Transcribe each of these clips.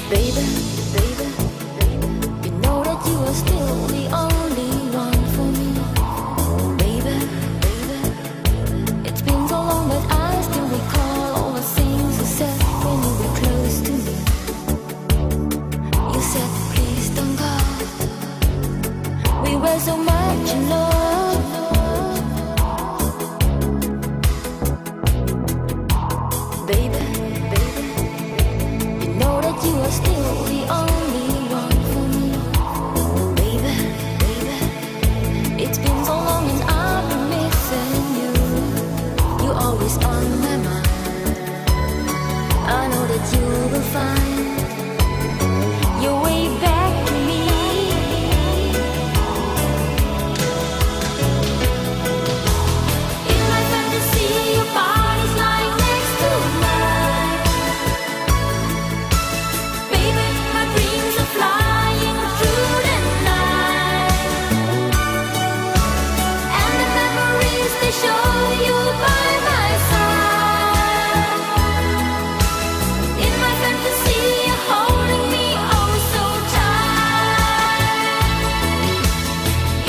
Baby, baby, you know that you are still the only one for me. Baby, baby, it's been so long that I still recall all the things you said when you were close to me. You said, please don't go. We were so much in love. Baby, baby, you know that you are still the only one for me. Baby, baby, it's been so long and I've been missing you. You're always on my mind. I know that you will find your way back to me. In my fantasy, your body's lying next to mine. Baby, my dreams are flying through the night. And the memories, they show you by my side. In my fantasy, you're holding me oh so tight.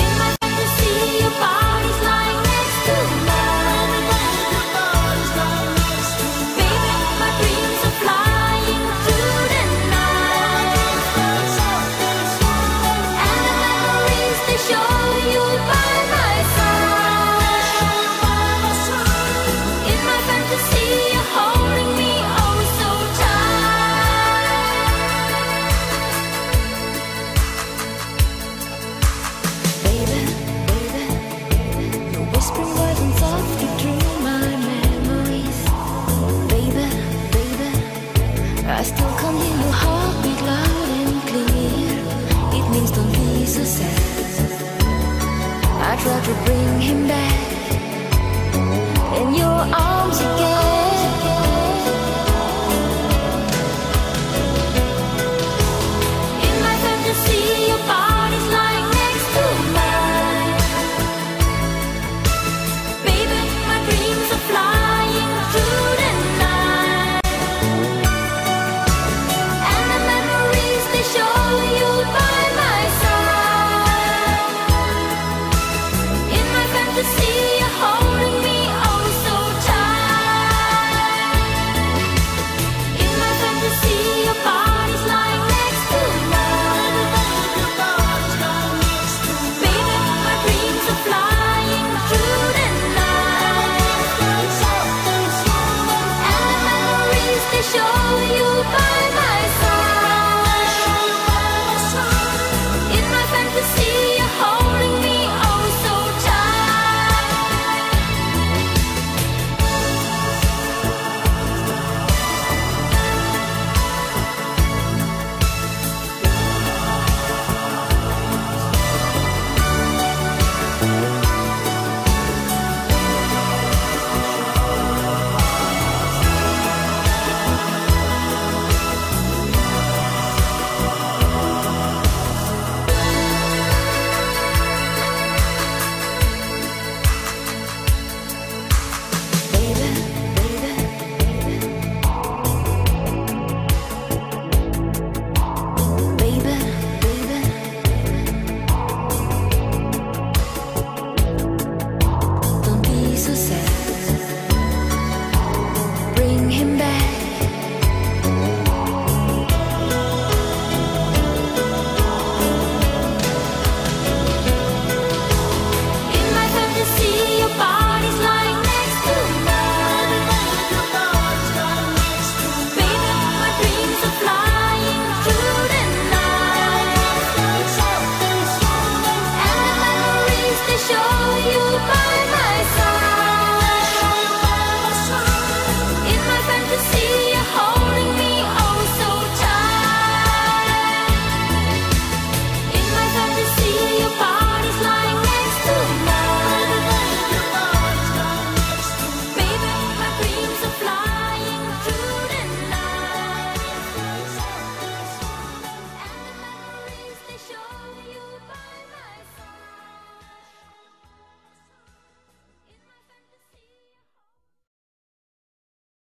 In my fantasy, your body's lying next to mine. Baby, my dreams are flying through the night. And the memories, they show you by my side. In my fantasy, you're holding me oh so tight. Baby, baby, you're whispering words and softly through my memories. Baby, baby, I still can hear your heartbeat loud and clear. It means don't be so sad. I try to bring him back in your arms.